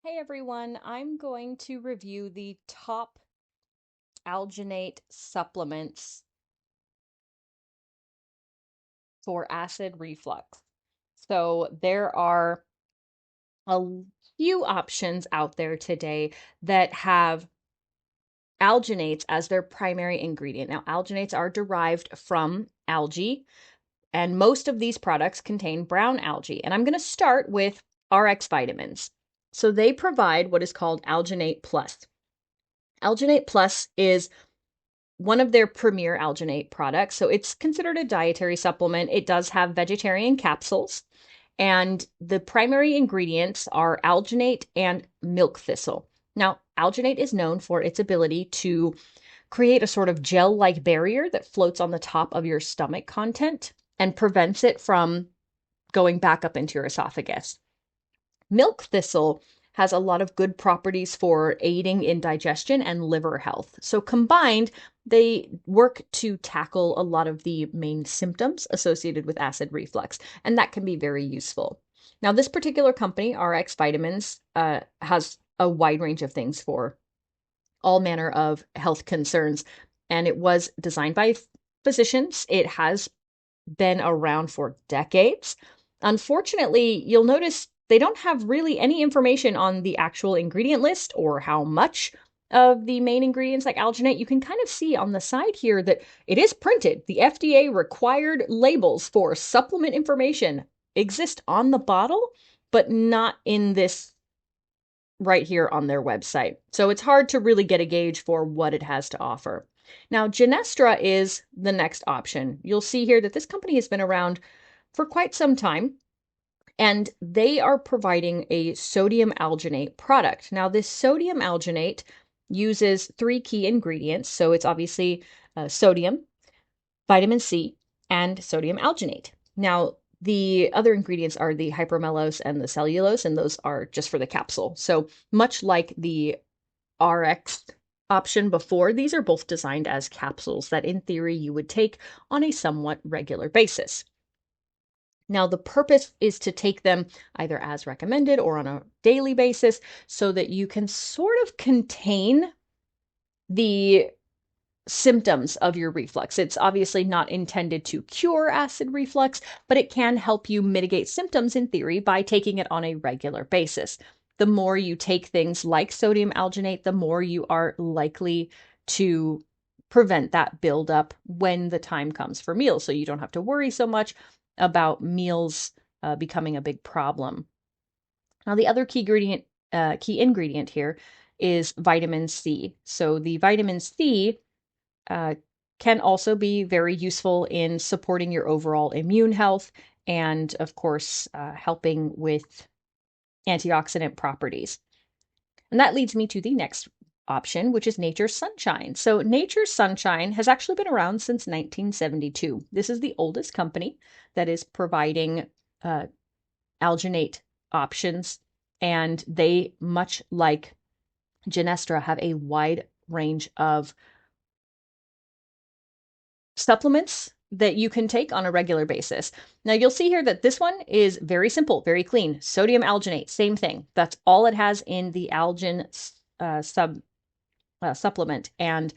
Hey everyone, I'm going to review the top alginate supplements for acid reflux. So there are a few options out there today that have alginates as their primary ingredient. Now, alginates are derived from algae, and most of these products contain brown algae. And I'm going to start with RX vitamins. So they provide what is called Alginate Plus. Alginate Plus is one of their premier alginate products. So it's considered a dietary supplement. It does have vegetarian capsules, and the primary ingredients are alginate and milk thistle. Now, alginate is known for its ability to create a sort of gel like barrier that floats on the top of your stomach content and prevents it from going back up into your esophagus. Milk thistle has a lot of good properties for aiding in digestion and liver health. So combined, they work to tackle a lot of the main symptoms associated with acid reflux, and that can be very useful. Now, this particular company, RX Vitamins, has a wide range of things for all manner of health concerns, and it was designed by physicians. It has been around for decades. Unfortunately, you'll notice they don't have really any information on the actual ingredient list or how much of the main ingredients like alginate. You can kind of see on the side here that it is printed. The FDA required labels for supplement information exist on the bottle, but not in this right here on their website. So it's hard to really get a gauge for what it has to offer. Now, Genestra is the next option. You'll see here that this company has been around for quite some time, and they are providing a sodium alginate product. Now, this sodium alginate uses three key ingredients. So it's obviously sodium, vitamin C, and sodium alginate. Now, the other ingredients are the hypermellose and the cellulose, and those are just for the capsule. So much like the RX option before, these are both designed as capsules that in theory you would take on a somewhat regular basis. Now, the purpose is to take them either as recommended or on a daily basis so that you can sort of contain the symptoms of your reflux. It's obviously not intended to cure acid reflux, but it can help you mitigate symptoms in theory by taking it on a regular basis. The more you take things like sodium alginate, the more you are likely to prevent that buildup when the time comes for meals. So you don't have to worry so much about meals becoming a big problem. Now, the other key ingredient here is vitamin C. So the vitamin C can also be very useful in supporting your overall immune health and, of course, helping with antioxidant properties. And that leads me to the next option, which is Nature's Sunshine. So Nature's Sunshine has actually been around since 1972. This is the oldest company that is providing alginate options, and they, much like Genestra, have a wide range of supplements that you can take on a regular basis. Now, you'll see here that this one is very simple, very clean. Sodium alginate, same thing. That's all it has in the algin supplement, and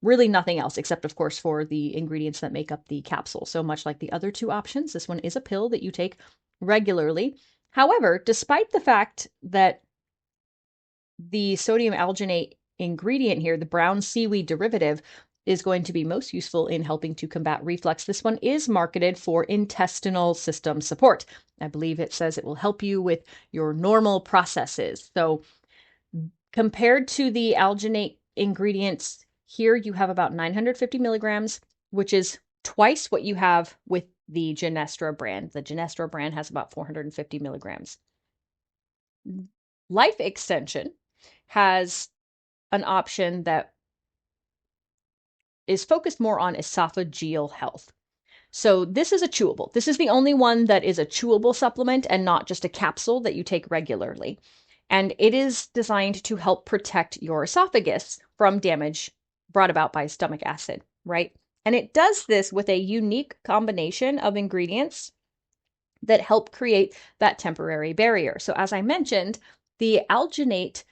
really nothing else except, of course, for the ingredients that make up the capsule. So much like the other two options, this one is a pill that you take regularly. However, despite the fact that the sodium alginate ingredient here, the brown seaweed derivative, is going to be most useful in helping to combat reflux, this one is marketed for intestinal system support. I believe it says it will help you with your normal processes. So compared to the alginate ingredients, here you have about 950 milligrams, which is twice what you have with the Genestra brand. The Genestra brand has about 450 milligrams. Life Extension has an option that is focused more on esophageal health. So this is a chewable. This is the only one that is a chewable supplement and not just a capsule that you take regularly. And it is designed to help protect your esophagus from damage brought about by stomach acid, right? And it does this with a unique combination of ingredients that help create that temporary barrier. So as I mentioned, The alginate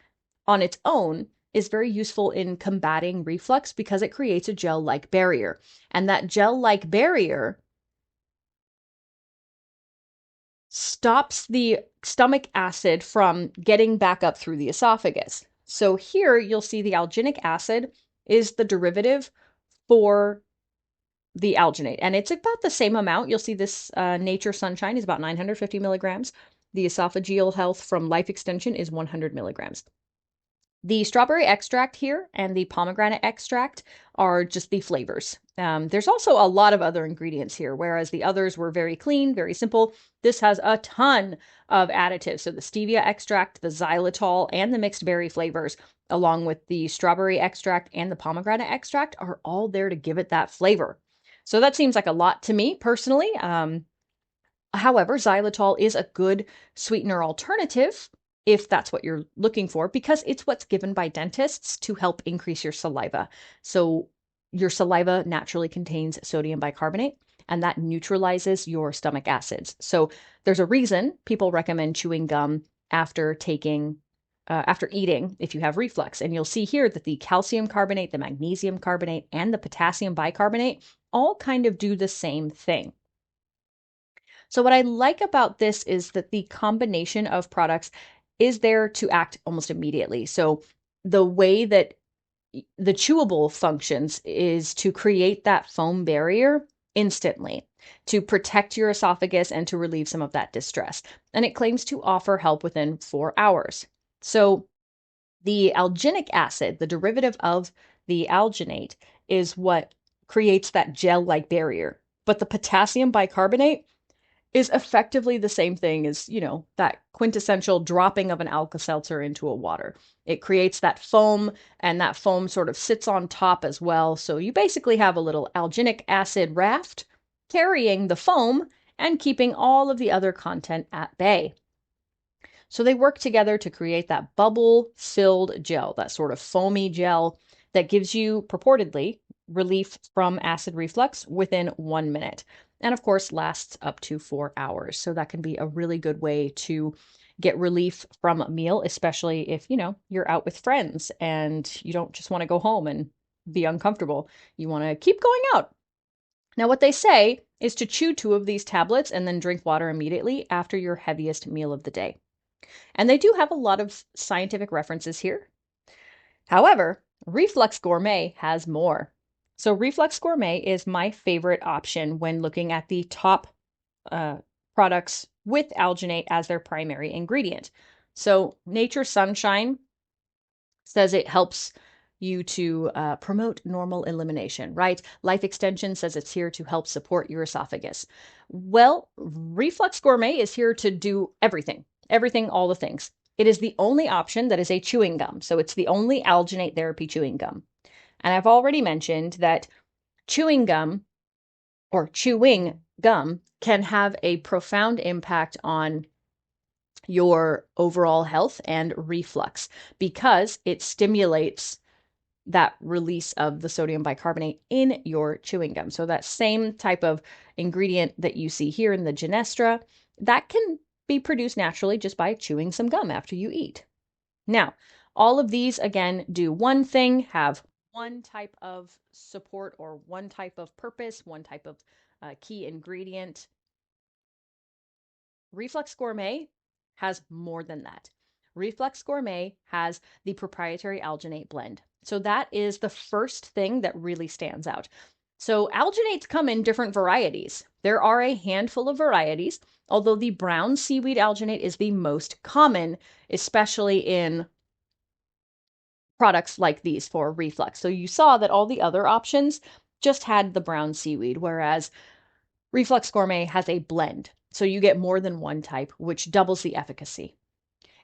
on its own is very useful in combating reflux because it creates a gel-like barrier. And that gel-like barrier stops the stomach acid from getting back up through the esophagus. So here you'll see the alginic acid is the derivative for the alginate, and it's about the same amount. You'll see this Nature Sunshine is about 950 milligrams. The Esophageal Health from Life Extension is 100 milligrams. The strawberry extract here and the pomegranate extract are just the flavors. There's also a lot of other ingredients here, whereas the others were very clean, very simple. This has a ton of additives. So the stevia extract, the xylitol, and the mixed berry flavors, along with the strawberry extract and the pomegranate extract, are all there to give it that flavor. So that seems like a lot to me personally. However, xylitol is a good sweetener alternative if that's what you're looking for, because it's what's given by dentists to help increase your saliva. So your saliva naturally contains sodium bicarbonate, and that neutralizes your stomach acids. So there's a reason people recommend chewing gum after eating if you have reflux. And you'll see here that the calcium carbonate, the magnesium carbonate, and the potassium bicarbonate all kind of do the same thing. So what I like about this is that the combination of products is there to act almost immediately. So the way that the chewable functions is to create that foam barrier instantly to protect your esophagus and to relieve some of that distress. And it claims to offer help within 4 hours. So the alginic acid, the derivative of the alginate, is what creates that gel-like barrier. But the potassium bicarbonate is effectively the same thing as, that quintessential dropping of an Alka-Seltzer into a water. It creates that foam, and that foam sort of sits on top as well. So you basically have a little alginic acid raft carrying the foam and keeping all of the other content at bay. So they work together to create that bubble-filled gel, that sort of foamy gel that gives you, purportedly, relief from acid reflux within 1 minute. And of course, lasts up to 4 hours. So that can be a really good way to get relief from a meal, especially if, you're out with friends and you don't just want to go home and be uncomfortable. You want to keep going out. Now, what they say is to chew 2 of these tablets and then drink water immediately after your heaviest meal of the day. And they do have a lot of scientific references here. However, Reflux Gourmet has more. So Reflux Gourmet is my favorite option when looking at the top products with alginate as their primary ingredient. So Nature Sunshine says it helps you to promote normal elimination, right? Life Extension says it's here to help support your esophagus. Well, Reflux Gourmet is here to do everything, all the things. It is the only option that is a chewing gum. So it's the only alginate therapy chewing gum. And I've already mentioned that chewing gum can have a profound impact on your overall health and reflux because it stimulates that release of the sodium bicarbonate in your chewing gum. So that same type of ingredient that you see here in the Genestra, that can be produced naturally just by chewing some gum after you eat. Now, all of these, again, do one thing, have one type of support or one type of purpose, one type of key ingredient. Reflux Gourmet has more than that. Reflux Gourmet has the proprietary alginate blend. So that is the first thing that really stands out. So alginates come in different varieties. There are a handful of varieties, although the brown seaweed alginate is the most common, especially in products like these for reflux. So you saw that all the other options just had the brown seaweed, whereas Reflux Gourmet has a blend. So you get more than one type, which doubles the efficacy.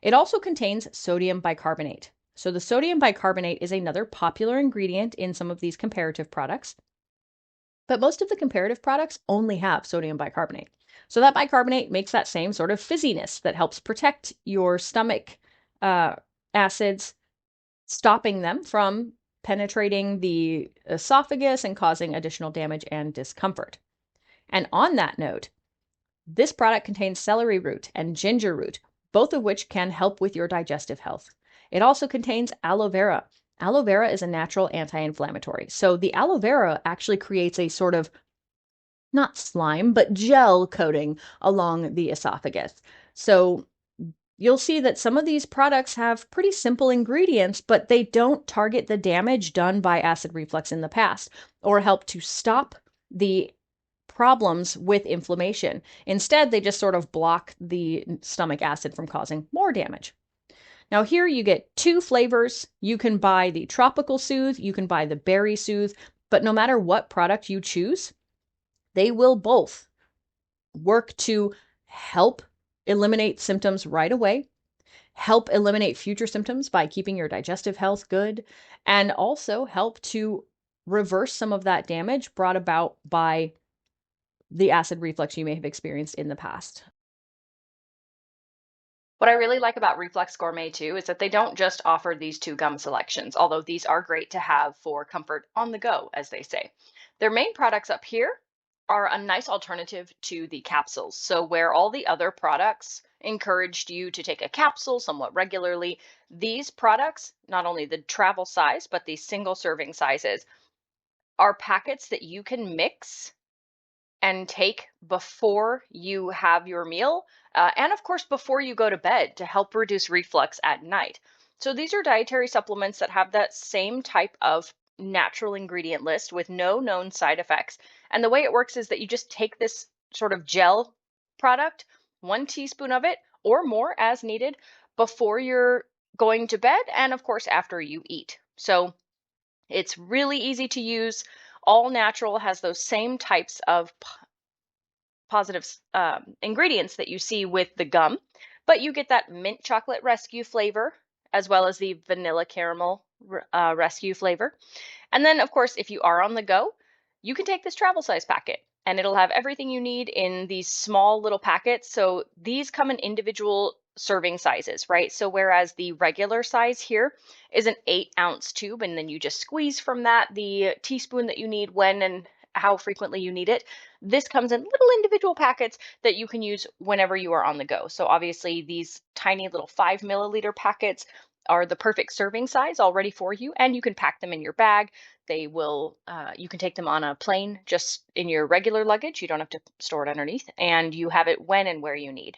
It also contains sodium bicarbonate. So the sodium bicarbonate is another popular ingredient in some of these comparative products. But most of the comparative products only have sodium bicarbonate. So that bicarbonate makes that same sort of fizziness that helps protect your stomach acids, stopping them from penetrating the esophagus and causing additional damage and discomfort. And on that note, this product contains celery root and ginger root, both of which can help with your digestive health. It also contains aloe vera. Aloe vera is a natural anti-inflammatory. So the aloe vera actually creates a sort of not slime, but gel coating along the esophagus. So you'll see that some of these products have pretty simple ingredients, but they don't target the damage done by acid reflux in the past or help to stop the problems with inflammation. Instead, they just sort of block the stomach acid from causing more damage. Now, here you get two flavors. You can buy the Tropical Soothe, you can buy the Berry Soothe, but no matter what product you choose, they will both work to help eliminate symptoms right away, help eliminate future symptoms by keeping your digestive health good, and also help to reverse some of that damage brought about by the acid reflux you may have experienced in the past. What I really like about Reflux Gourmet too is that they don't just offer these two gum selections, although these are great to have for comfort on the go, as they say. Their main products up here are a nice alternative to the capsules. So where all the other products encouraged you to take a capsule somewhat regularly, these products, not only the travel size, but the single serving sizes, are packets that you can mix and take before you have your meal, and of course before you go to bed to help reduce reflux at night. So these are dietary supplements that have that same type of natural ingredient list with no known side effects. And the way it works is that you just take this sort of gel product, 1 teaspoon of it or more as needed, before you're going to bed, and of course after you eat. So it's really easy to use. All natural, has those same types of positive ingredients that you see with the gum, but you get that mint chocolate rescue flavor as well as the vanilla caramel rescue flavor. And then, of course, if you are on the go, you can take this travel size packet and it'll have everything you need in these small little packets. So these come in individual serving sizes, right? So whereas the regular size here is an 8-ounce tube, and then you just squeeze from that the teaspoon that you need when and how frequently you need it. This comes in little individual packets that you can use whenever you are on the go. So obviously these tiny little 5 milliliter packets are the perfect serving size already for you, and you can pack them in your bag. They will, you can take them on a plane just in your regular luggage. You don't have to store it underneath, and you have it when and where you need.